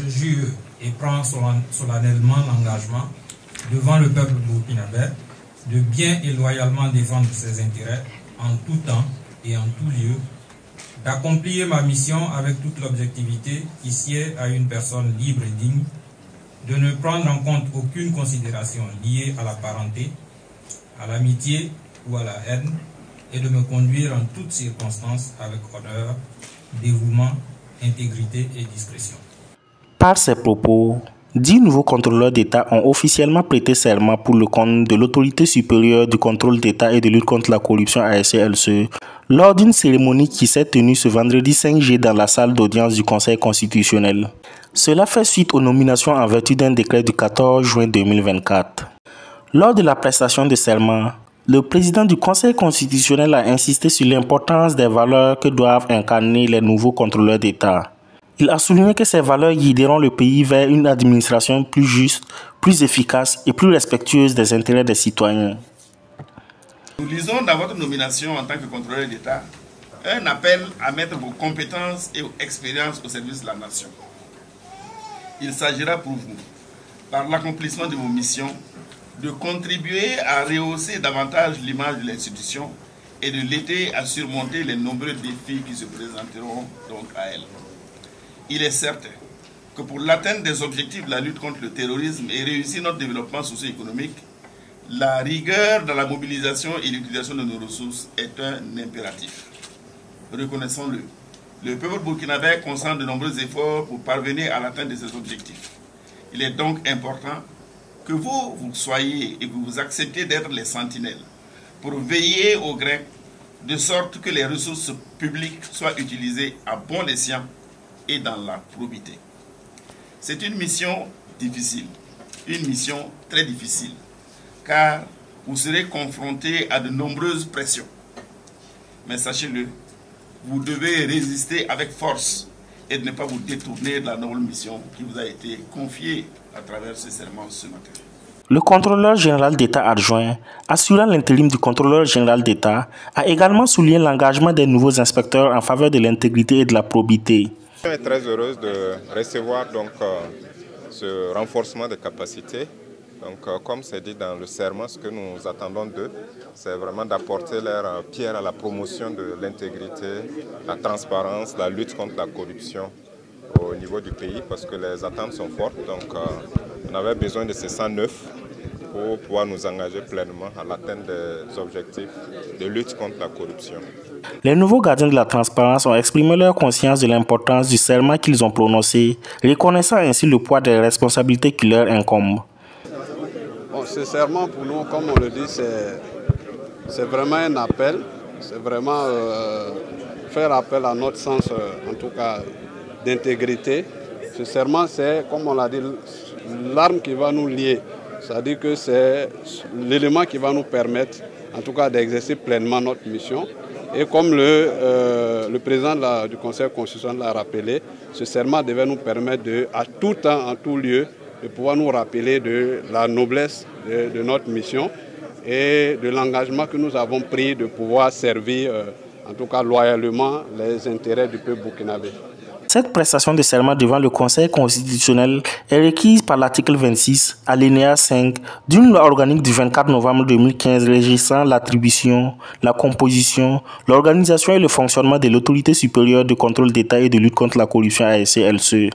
Je jure et prends solennellement l'engagement devant le peuple burkinabé de bien et loyalement défendre ses intérêts en tout temps et en tout lieu, d'accomplir ma mission avec toute l'objectivité qui sied à une personne libre et digne, de ne prendre en compte aucune considération liée à la parenté, à l'amitié ou à la haine, et de me conduire en toutes circonstances avec honneur, dévouement, intégrité et discrétion. Par ces propos, 10 nouveaux contrôleurs d'État ont officiellement prêté serment pour le compte de l'Autorité supérieure du contrôle d'État et de lutte contre la corruption ASC-LCE lors d'une cérémonie qui s'est tenue ce vendredi 5 juillet dans la salle d'audience du Conseil constitutionnel. Cela fait suite aux nominations en vertu d'un décret du 14 juin 2024. Lors de la prestation de serment, le président du Conseil constitutionnel a insisté sur l'importance des valeurs que doivent incarner les nouveaux contrôleurs d'État. Il a souligné que ces valeurs guideront le pays vers une administration plus juste, plus efficace et plus respectueuse des intérêts des citoyens. Nous lisons dans votre nomination en tant que contrôleur d'État un appel à mettre vos compétences et expériences au service de la nation. Il s'agira pour vous, par l'accomplissement de vos missions, de contribuer à rehausser davantage l'image de l'institution et de l'aider à surmonter les nombreux défis qui se présenteront donc à elle. Il est certain que pour l'atteinte des objectifs de la lutte contre le terrorisme et réussir notre développement socio-économique, la rigueur dans la mobilisation et l'utilisation de nos ressources est un impératif. Reconnaissons-le, le peuple burkinabé concentre de nombreux efforts pour parvenir à l'atteinte de ces objectifs. Il est donc important que vous soyez et que vous acceptiez d'être les sentinelles pour veiller au grain, de sorte que les ressources publiques soient utilisées à bon escient et dans la probité. C'est une mission difficile, une mission très difficile, car vous serez confrontés à de nombreuses pressions. Mais sachez-le, vous devez résister avec force et de ne pas vous détourner de la noble mission qui vous a été confiée à travers ce serment ce matin. Le contrôleur général d'État adjoint, assurant l'intérim du contrôleur général d'État, a également souligné l'engagement des nouveaux inspecteurs en faveur de l'intégrité et de la probité. Je suis très heureuse de recevoir donc ce renforcement de capacité. Donc, comme c'est dit dans le serment, ce que nous attendons d'eux, c'est vraiment d'apporter leur pierre à la promotion de l'intégrité, la transparence, la lutte contre la corruption au niveau du pays, parce que les attentes sont fortes. Donc, on avait besoin de ces 109 pour pouvoir nous engager pleinement à l'atteinte des objectifs de lutte contre la corruption. Les nouveaux gardiens de la transparence ont exprimé leur conscience de l'importance du serment qu'ils ont prononcé, reconnaissant ainsi le poids des responsabilités qui leur incombent. Bon, ce serment pour nous, comme on le dit, c'est vraiment un appel, c'est vraiment faire appel à notre sens, en tout cas, d'intégrité. Ce serment, c'est, comme on l'a dit, l'arme qui va nous lier. C'est-à-dire que c'est l'élément qui va nous permettre, en tout cas, d'exercer pleinement notre mission. Et comme le président du Conseil constitutionnel l'a rappelé, ce serment devait nous permettre à tout temps, en tout lieu, de pouvoir nous rappeler de la noblesse de notre mission et de l'engagement que nous avons pris de pouvoir servir, en tout cas loyalement, les intérêts du peuple burkinabé. Cette prestation de serment devant le Conseil constitutionnel est requise par l'article 26, alinéa 5, d'une loi organique du 24 novembre 2015 régissant l'attribution, la composition, l'organisation et le fonctionnement de l'Autorité supérieure de contrôle d'État et de lutte contre la corruption ASC-LCE.